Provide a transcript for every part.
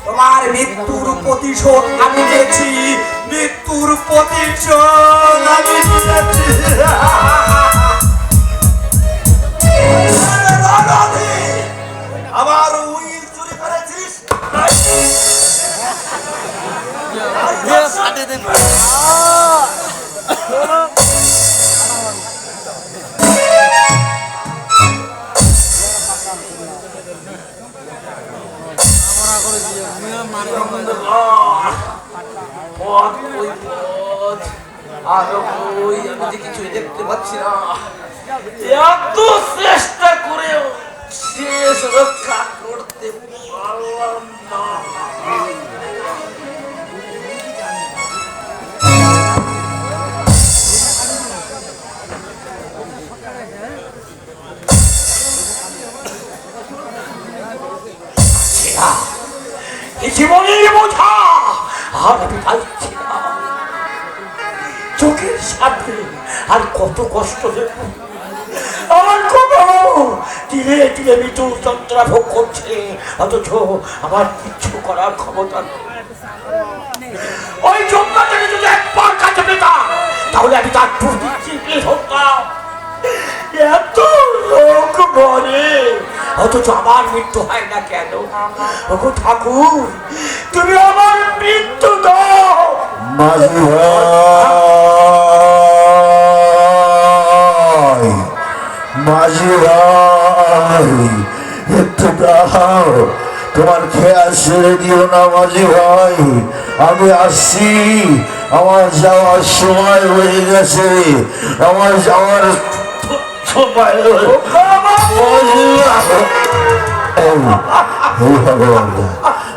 তোমার মৃত্যুর প্রতিশোধ আমি নিয়েছি, মৃত্যুর প্রতিশোধ আমি নিয়েছি। আমার উইল চুরি করেছিস। আমি যে কিছুই দেখতে পাচ্ছি না, এত চেষ্টা করেও শেষ রক্ষা করতে পারলাম না। জীবনের বোঝা আর আমি পাচ্ছি না, চোখের সাথে আর কত কষ্ট দেখো, আমার ধীরে ধীরে মৃত্যুর যন্ত্রণা ভোগ করছে, অথচ আমার কিচ্ছু করার ক্ষমতা নেই। ওই যন্ত্রণাটাকে যদি একবার কাছে পেতাম তাহলে আমি তার প্রতি চিপে ধরতাম। এত লোক মরে অথচ আমার মৃত্যু হয় না কেন? ওগো ঠাকুর, তুমি আমার মৃত্যু দাও। মাঝি ভাই, মাঝি ভাই, একটু দাও, তোমার খেয়াল ছেড়ে দিও না মাঝি ভাই, আমি আসছি। আমার যাওয়ার সময় হয়ে গেছে, আমার যাওয়ার সময়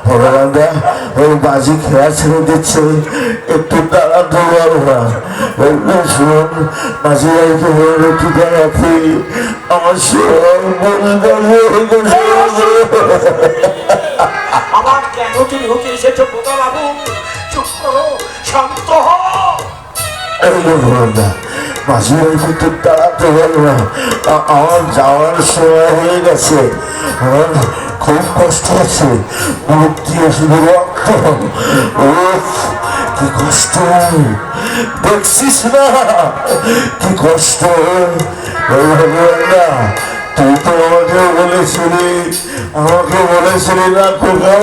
ভগবান দা, ওই বাজি খেয়া ছেড়ে দিচ্ছে, একটু দাঁড়াতে পারবা? শুন, মাঝি ভাইকে বলে একটু দাঁড়াতে, আমার আমার কেন তুমি হতে এসেছো বোকা বাবু? চুপ করো, শান্ত হও। ভগবান দা, মাঝি ভাইকে একটু দাঁড়াতে পারবা? আমার যাওয়ার সময় হয়ে গেছে, আমার খুব কষ্ট আছে, মুখ দিয়ে শুধু রক্ত। কি কষ্ট দেখছিস না, কি কষ্ট। ভগবান দা, তুই তো আমাকে বলেছিলি না খোকা,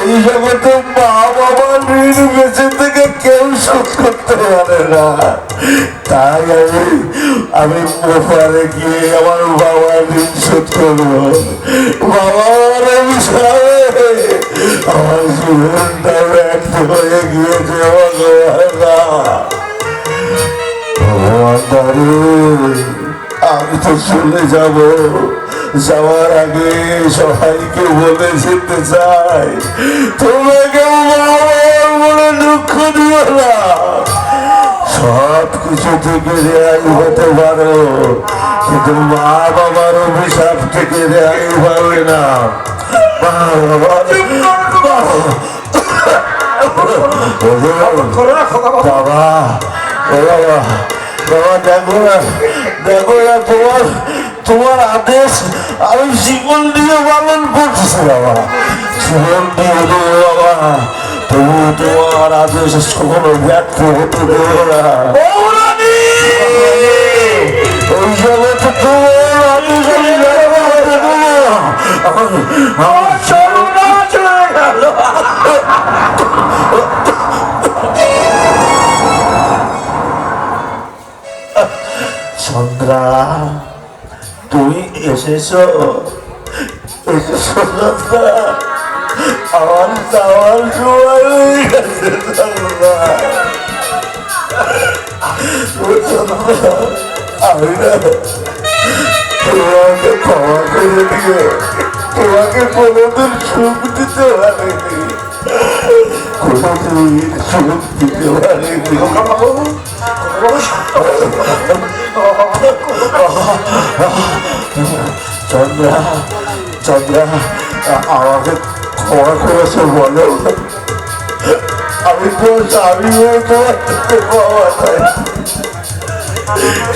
এই জগতে মা বাবার ঋণ বেঁচে থেকে কেউ শোধ করতে পারে না। তাই আমি ওপারে গিয়ে আমার বাবার ঋণ শোধ করবো। বাবার বিষয়ে আমার জীবনটা ব্যর্থ হয়ে গিয়েছে। ভগবান, আমি তো চলে যাব, যাওয়ার আগে সবাইকে বলে যেতে চাই, তোমাকে বলে দুঃখ দিও না। সব কিছু থেকে রেহাই হতে পারো, কিন্তু মা বাবার অভিশাপ থেকে রেহাই পাবে না। মা বাবা, বাবা, বাবা, বাবা, দেখো না, দেখো না, তোমার আদেশ আমি জীবন দিয়ে পালন করতেছি বাবা, জীবন দিয়ে দেবো বাবা, তবু তোমার আদেশ কখনো ব্যর্থ হতে দেবো না। ওই জগতে তোমার আদেশ আমি ব্যর্থ হতে দেবো না। আমার চরণা চলে গেল। চন্দ্রা, তুমি এসেছো, এসেছো চন্দ্রা, আমার যাওয়ার সময় হয়ে গেছে চন্দ্রা। আমি না তোমাকে ক্ষমা করে দিয়ে তোমাকে কোনোদিন সুখ দিতে পারিনি, কোনোদিন সুখ দিতে পারিনি। চন্দ্রা, চন্দ্রা, আমাকে ক্ষমা করেছে বলো, আমি তো স্বামী হয়ে তোমার পাওয়া যায়।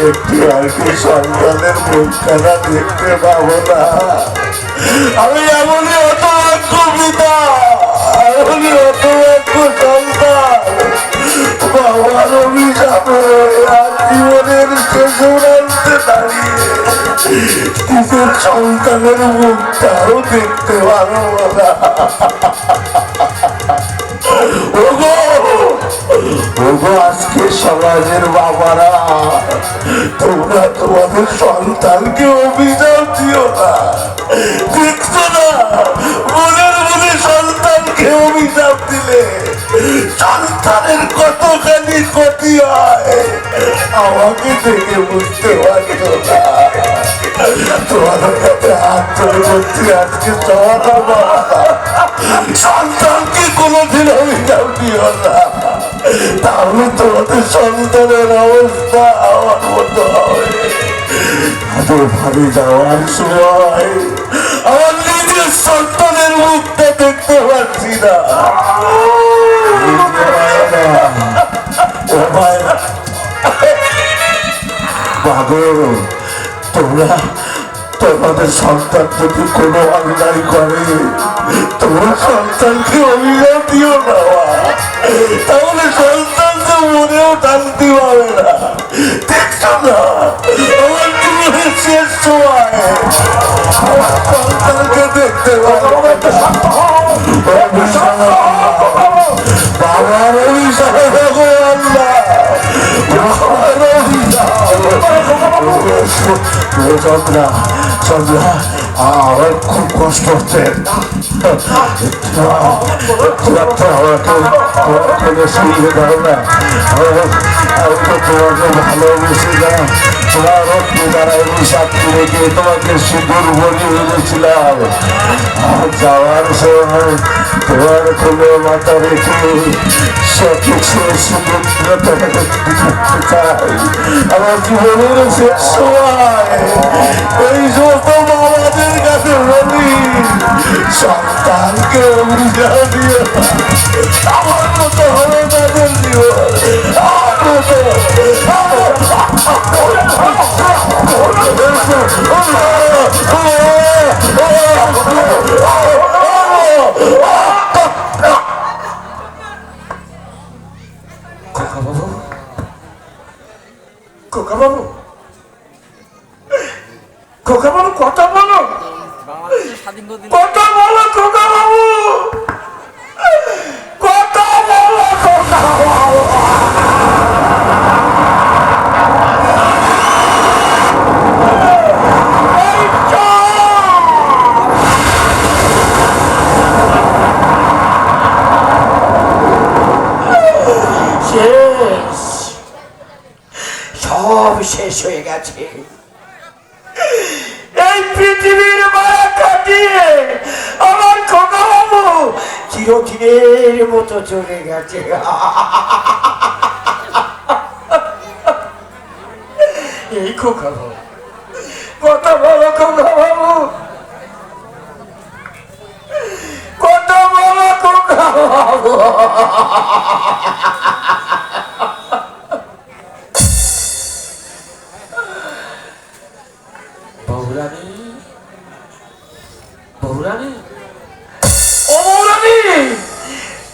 একটি আর কি সন্তানের মুখখানা দেখতে পাবো না। আমি এমনই অতভাগ্য পিতা, এমনই অতভাগ্য সন্তান। বাবার অভিশাপে আর জীবনের শেষ প্রান্তে দাঁড়িয়ে নিজের সন্তানের মুখটাও দেখতে পারবো না। ওগো, ওগো, আজকে সমাজের বাবারা, তোমরা তোমাদের সন্তানকে অভিশাপ দিও না। দেখছো না, মনের মনে সন্তানকে অভিশাপ দিলে সন্তানের কতখানি ক্ষতি হয় আমাকে দেখে বুঝতে পারছো না। তোমাদের কাছে হাত ধরে বলছি, আজকে সন্তানকে কোনোদিন অভিশাপ দিও না, তাহলে তোমাদের সন্তানের অবস্থা আমার মতো হবে। তাদের বাড়ি যাওয়ার সময় আমার নিজের সন্তানের মুখটা দেখতে পাচ্ছি না। বাবু, তোমরা তোমাদের সন্তান যদি কোনো অন্যায় করে তোমরা সন্তানকে অভিশাপ দিও না, তাহলে সন্তান তো মনেও টানতে পারে না। দেখছো না, আমার জীবনের শেষ সময় আমার সন্তানকে দেখতে পাবো। বাবার অভিশাপ চন্দ্রা, চন্দ্রা, আমার খুব কষ্ট হচ্ছে। আমাকে শুনতে পারো না, আমি তো তোমাকে ভালোবেসে না, তোমার দ্বারা সাক্ষী রেখে তোমাকে সিঁদুর বলি এনেছিলাম। যাওয়ার সময় তোমার কোলে মাথা রেখে সঠিক আমার জীবনের শেষ সময় এই সমস্ত বাবাদের কাছে বলি, সন্তানকে অভিশাপ দিও না। আমার মতো হলো তাদের জীবন, আমার মতো। খোকাবাবু, খোকাবাবু, কথা বলো, কথা বলো খোকাবাবু, কথা বলো খোকাবাবু। সব শেষ হয়ে গেছে। এই পৃথিবীর মায়া কাটিয়ে আমার খোকাবাবু চিরদিনের মতো চলে গেছে। এই খোকাবাবু, কথা বলো খোকাবাবু, কথা বলো খোকাবাবু। বৌরানী, বৌরানী, ও বৌরানী,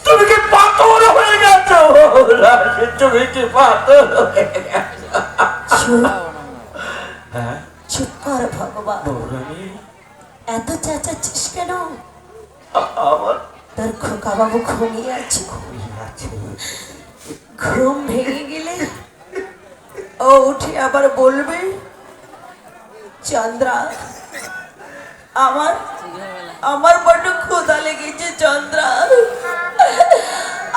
তুমি কি পাথর হয়ে গেছো? তুমি কি পাথর হয়ে গেছো? হ্যাঁ, চুপ কর ভগবান। বৌরানী, এত চেঁচাচ্ছিস কেন? আমার তোর খোকা বাবু ঘুমিয়ে আছে। ঘুম ভেঙে গেলে ও উঠে আবার বলবে, চন্দ্রা, আমার আমার বড্ড ক্ষুধা লেগেছে চন্দ্রা,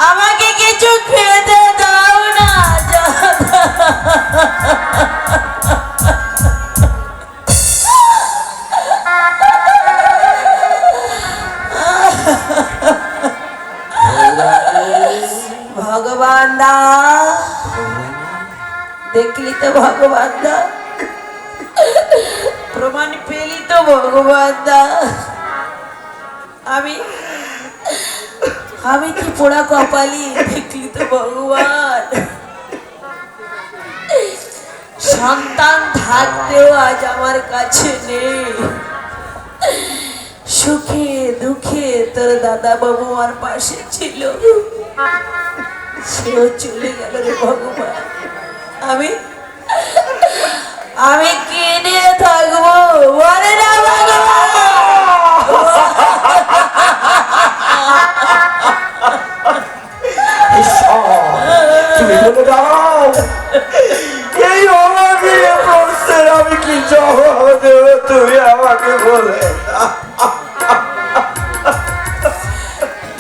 আমাকে কিছু খেতে দাও না চন্দ্রা। ভগবান দা, দেখলি তো ভগবান দা, প্রমাণ পেলি তো ভগবান দা। আমি কি পোড়া কপালি, দেখলি তো ভগবান। সন্তান থাকতেও আজ আমার কাছে নেই। সুখে দুঃখে তোর দাদা বাবু আমার পাশে ছিল, সেও চলে গেল রে ভগবান। আমি আমি কে নিয়ে থাকবো বলে না ভগবান। তুমি বলে দাও এই আমাকে প্রশ্নের আমি কি জবাব দেবো, তুমি আমাকে বলে দাও।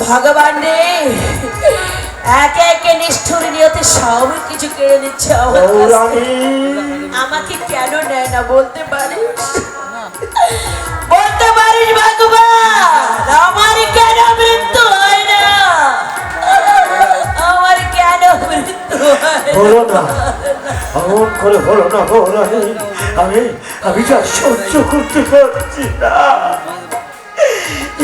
ভগবান রে, একে একে নিষ্ঠুর নিয়তে সব কিছু কেড়ে নিচ্ছে আমার কাছ থেকে। আমাকে কেন নেয় না বলতে পারিস? বলতে পারিস ভগবান, আমার কেন মৃত্যু হয় না? আমার কেন মৃত্যু হয় না? বলো না, অমন করে বলো না, বলো আমি আমি যা সহ্য করতে পারছি না।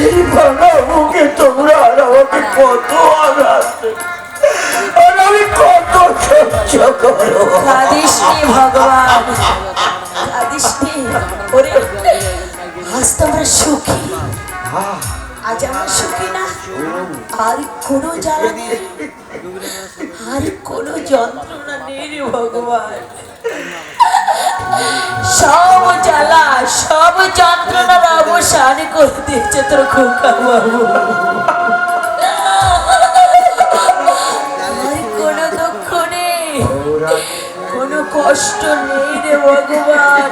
এই ভাঙা মুখে তোমরা আর আমাকে কত আঘাত, আর আমি কত সহ্য করো। কাঁদিস নি ভগবান, কাঁদিস নি। ওরে আজ তো আমরা সুখী, আজ আমরা সুখী না। আর কোনো জ্বালা নেই, আর কোনো যন্ত্রণা নেই রে ভগবান। সব জ্বালা সব যন্ত্রণার অবসান করে দিয়েছে তোর খোকা বাবু। আর কোনো দুঃখ নেই, কোনো কষ্ট নেই রে ভগবান।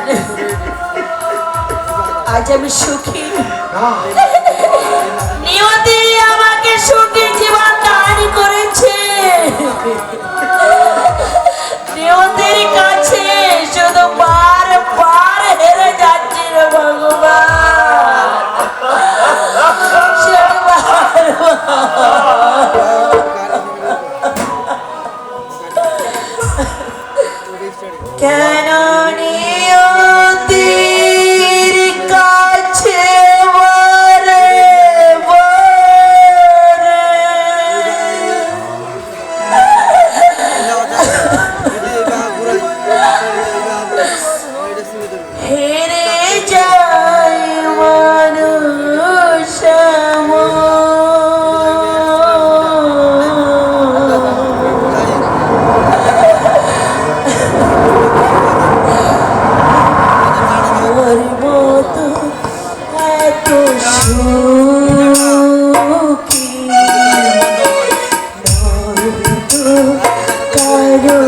আজ আমি সুখী, নিয়তি আমাকে সুখী জীবন দান করেছে। নিয়তির কাছে শুধু বারবার হেরে যাচ্ছি রে ভগবান, শুধু বারবার। কেন নিয়তির কাছে বারে বারে হেরে যায় মানুষ আমার মতো এত সুখী নয়তো কারো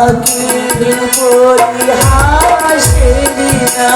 আগে পরিহাসে দিনা